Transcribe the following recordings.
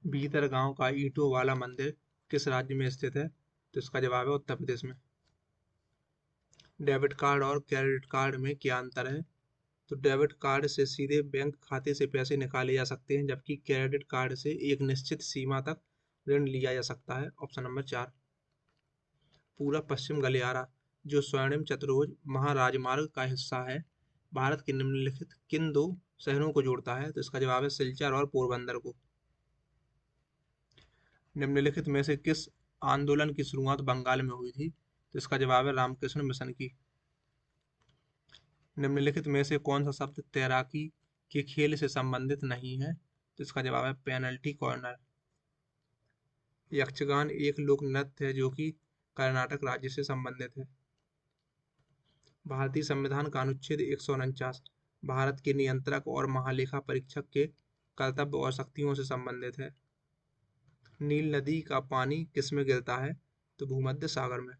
भीतर गांव का ईंटों वाला मंदिर किस राज्य में स्थित है? तो इसका जवाब है उत्तर प्रदेश में। डेबिट कार्ड और क्रेडिट कार्ड में क्या अंतर है? तो डेबिट कार्ड से सीधे बैंक खाते से पैसे निकाले जा सकते हैं, जबकि क्रेडिट कार्ड से एक निश्चित सीमा तक ऋण लिया जा सकता है। Option number 4। पूरा पश्चिम गलियारा, जो स्वर्णिम चतुर्भुज महाराजमार्ग का हिस्सा है, भारत के निम्नलिखित किन दो शहरों को जोड़ता है? तो इसका जवाब है सिलचर और पोरबंदर को। निम्नलिखित में से किस आंदोलन की शुरुआत बंगाल में हुई थी? तो इसका जवाब है रामकृष्ण मिशन की। निम्नलिखित में से कौन सा शब्द तैराकी के खेल से संबंधित नहीं है? तो इसका जवाब है पेनल्टी कॉर्नर। यक्षगान एक लोक नृत्य है जो कि कर्नाटक राज्य से संबंधित है। भारतीय संविधान का अनुच्छेद 149 भारत के नियंत्रक और महालेखा परीक्षक के कर्तव्य और शक्तियों से संबंधित है। नील नदी का पानी किसमें गिरता है? तो भूमध्य सागर में।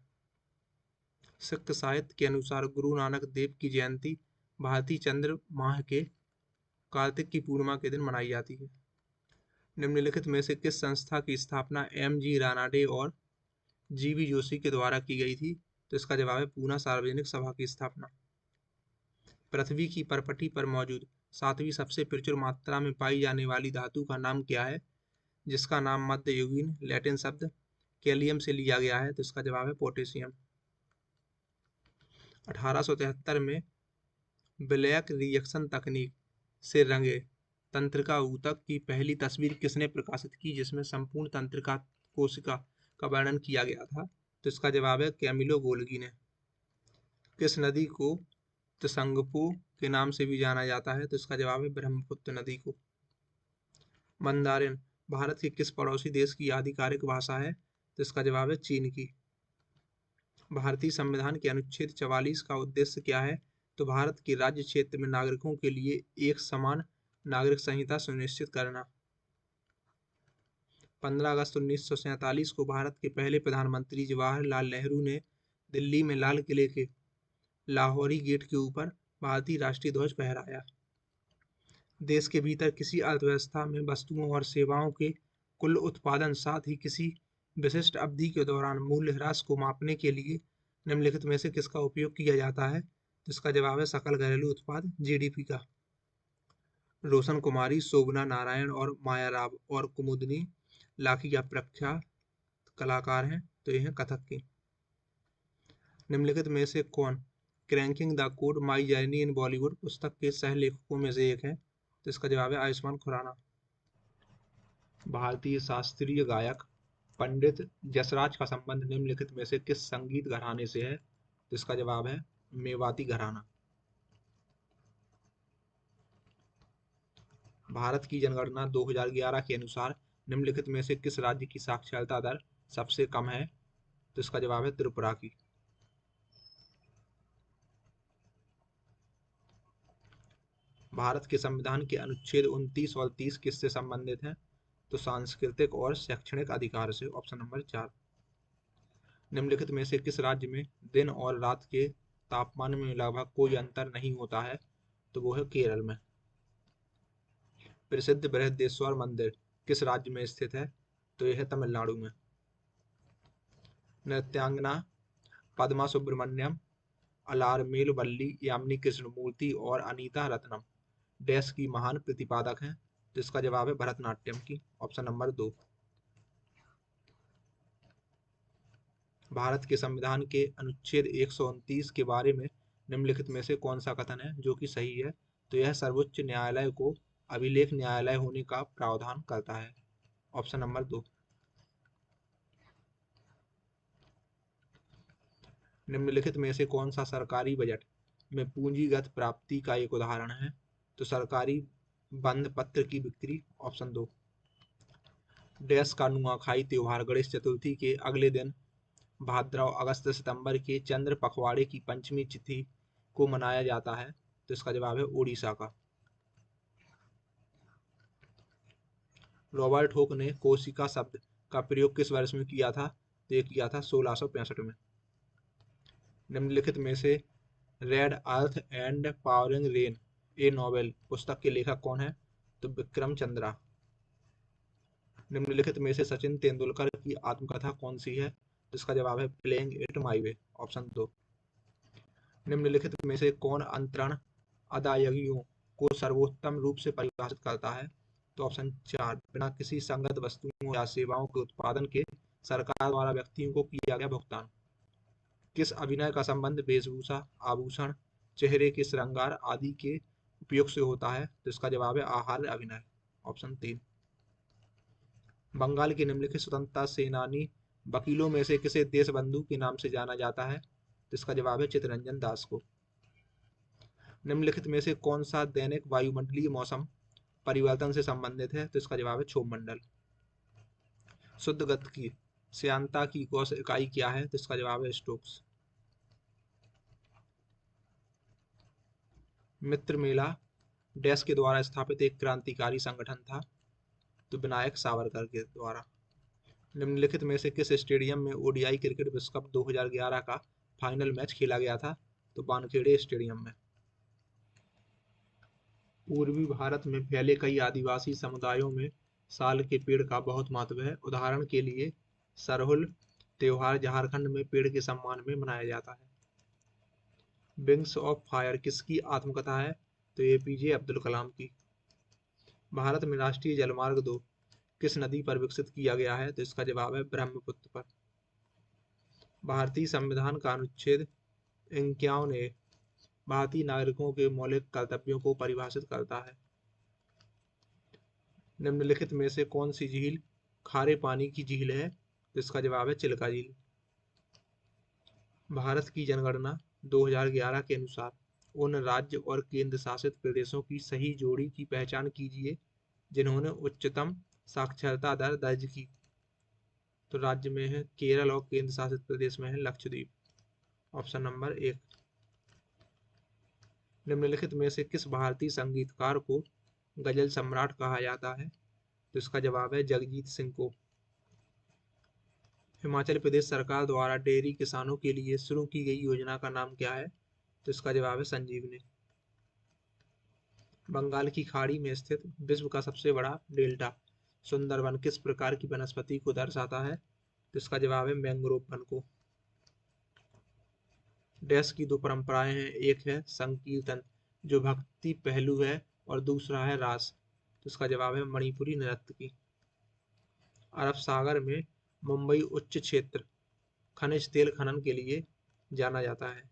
सिख साहित्य के अनुसार गुरु नानक देव की जयंती भारतीय चंद्र माह के कार्तिक की पूर्णिमा के दिन मनाई जाती है। निम्नलिखित में से किस संस्था की स्थापना M.G. रानाडे और G.V. जोशी के द्वारा की गई थी? तो इसका जवाब है पूना सार्वजनिक सभा की स्थापना। पृथ्वी की परपटी पर मौजूद सातवीं सबसे प्रचुर मात्रा में पाई जाने वाली धातु का नाम क्या है, जिसका नाम मध्ययुगीन लैटिन शब्द कैलियम से लिया गया है? तो इसका जवाब है पोटेशियम। 1873 में ब्लैक रिएक्शन तकनीक से रंगे तंत्रिका ऊतक की पहली तस्वीर किसने प्रकाशित की, जिसमें संपूर्ण तंत्रिका कोशिका का वर्णन किया गया था? तो इसका जवाब है कैमिलो गोल्गी ने। किस नदी को त्संगपो के नाम से भी जाना जाता है? तो इसका जवाब है ब्रह्मपुत्र नदी को। मंदारिन भारत के किस पड़ोसी देश की आधिकारिक भाषा है? तो इसका जवाब है चीन की। भारतीय संविधान के अनुच्छेद 44 का उद्देश्य क्या है? तो भारत के राज्य क्षेत्र में नागरिकों के लिए एक समान नागरिक संहिता सुनिश्चित करना। 15 अगस्त 1947 को भारत के पहले प्रधानमंत्री जवाहरलाल नेहरू ने दिल्ली में लाल किले के लाहौरी गेट के ऊपर भारतीय राष्ट्रीय ध्वज फहराया। देश के भीतर किसी अर्थव्यवस्था में वस्तुओं और सेवाओं के कुल उत्पादन, साथ ही किसी विशिष्ट अवधि के दौरान मूल्य ह्रास को मापने के लिए निम्नलिखित में से किसका उपयोग किया जाता है? तो इसका जवाब है सकल घरेलू उत्पाद GDP का। रोशन कुमारी, शोभना नारायण और माया राव और कुमुदनी लाखिया प्रख्यात कलाकार हैं, तो ये हैं कथक की। निम्नलिखित में से कौन cranking the code my journey in Bollywood पुस्तक के सह लेखकों में से एक है? तो इसका जवाब है आयुष्मान खुराना। भारतीय शास्त्रीय गायक पंडित जसराज का संबंध निम्नलिखित में से किस संगीत घराने से है? तो इसका जवाब है मेवाती घराना। भारत की जनगणना 2011 के अनुसार निम्नलिखित में से किस राज्य की साक्षरता दर सबसे कम है? तो इसका जवाब है त्रिपुरा की। भारत के संविधान के अनुच्छेद 29 और 30 किससे संबंधित हैं? तो सांस्कृतिक और शैक्षणिक अधिकार से। Option number 4। निम्नलिखित में से किस राज्य में दिन और रात के तापमान में लगभग कोई अंतर नहीं होता है? तो वो है केरल में। प्रसिद्ध बृहदेश्वर मंदिर किस राज्य में स्थित है? तो यह है तमिलनाडु में। नृत्यांगना पद्मा सुब्रमण्यम, अलारमेल वल्ली यामिनी कृष्णमूर्ति और अनीता रत्नम डैश की महान प्रतिपादक हैं? तो इसका जवाब है भरतनाट्यम की। Option number 2। भारत के संविधान के अनुच्छेद 129 के बारे में निम्नलिखित में से कौन सा कथन है जो कि सही है? तो यह सर्वोच्च न्यायालय को अभिलेख न्यायालय होने का प्रावधान करता है। Option number 2। निम्नलिखित में से कौन सा सरकारी बजट में पूंजीगत प्राप्ति का एक उदाहरण है? तो सरकारी बंद पत्र की बिक्री। ऑप्शन 2। डैश का नुआखाई त्योहार गणेश चतुर्थी के अगले दिन भाद्रव अगस्त सितंबर के चंद्र पखवाड़े की पंचमी तिथि को मनाया जाता है? तो इसका जवाब है उड़ीसा का। रॉबर्ट हुक ने कोशिका शब्द का प्रयोग किस वर्ष में किया था? तो ये किया था 1665 में। निम्नलिखित में से red earth and powering rain A novel पुस्तक के लेखक कौन है? तो विक्रम चंद्रा। निम्नलिखित में से सचिन तेंदुलकर की आत्मकथा कौन सी है? जिसका जवाब है playing it my way, option 2। निम्नलिखित में से कौन अंतरण अदायगियों को सर्वोत्तम रूप से परिभाषित करता है? तो ऑप्शन 4, बिना किसी संगत वस्तुओं या सेवाओं के उत्पादन के सरकार द्वारा व्यक्तियों को किया गया भुगतान। किस अभिनय का संबंध वेशभूषा, आभूषण, चेहरे के श्रृंगार आदि के उपयोग से होता है? तो इसका जवाब है आहार्य अभिनय, ऑप्शन 3। बंगाल के निम्नलिखित स्वतंत्रता सेनानी वकीलों में से किसे देशबंधु के नाम से जाना जाता है? तो इसका जवाब है चित्तरंजन दास को। निम्नलिखित में से कौन सा दैनिक वायुमंडलीय मौसम परिवर्तन से संबंधित है? तो इसका जवाब है क्षोभ मंडल। शुद्ध गति की श्यानता की गौस इकाई क्या है? तो इसका जवाब है स्टोक्स। मित्र मेला डैश के द्वारा स्थापित एक क्रांतिकारी संगठन था? तो विनायक सावरकर के द्वारा। निम्नलिखित में से किस स्टेडियम में ओडीआई क्रिकेट विश्व कप 2011 का फाइनल मैच खेला गया था? तो वानखेड़े स्टेडियम में। पूर्वी भारत में फैले कई आदिवासी समुदायों में साल के पेड़ का बहुत महत्व है। उदाहरण के लिए सरहुल त्योहार झारखंड में पेड़ के सम्मान में मनाया जाता है। विंग्स ऑफ फायर किसकी आत्मकथा है? तो एपीजे अब्दुल कलाम की। भारत में राष्ट्रीय जलमार्ग 2 किस नदी पर विकसित किया गया है? तो इसका जवाब है ब्रह्मपुत्र पर। भारतीय संविधान का अनुच्छेद 51 ने भारतीय नागरिकों के मौलिक कर्तव्यों को परिभाषित करता है। निम्नलिखित में से कौन सी झील खारे पानी की झील है? तो इसका जवाब है चिल्का झील। भारत की जनगणना 2011 के अनुसार उन राज्य और केंद्र शासित प्रदेशों की सही जोड़ी की पहचान कीजिए जिन्होंने उच्चतम साक्षरता दर दर्ज की। तो राज्य में है केरल और केंद्र शासित प्रदेश में है लक्षद्वीप, ऑप्शन नंबर 1। निम्नलिखित में से किस भारतीय संगीतकार को गजल सम्राट कहा जाता है? तो इसका जवाब है जगजीत सिंह को। हिमाचल प्रदेश सरकार द्वारा डेयरी किसानों के लिए शुरू की गई योजना का नाम क्या है? तो इसका जवाब है संजीवनी। बंगाल की खाड़ी में स्थित विश्व का सबसे बड़ा डेल्टा सुंदरवन किस प्रकार की वनस्पति को दर्शाता है? तो इसका जवाब है मैंग्रोव वन को। डैश की दो परंपराएं हैं, एक है संकीर्तन जो भक्ति पहलू है और दूसरा है रास। तो इसका जवाब है मणिपुरी नृत्य की। अरब सागर में मुंबई उच्च क्षेत्र खनिज तेल खनन के लिए जाना जाता है।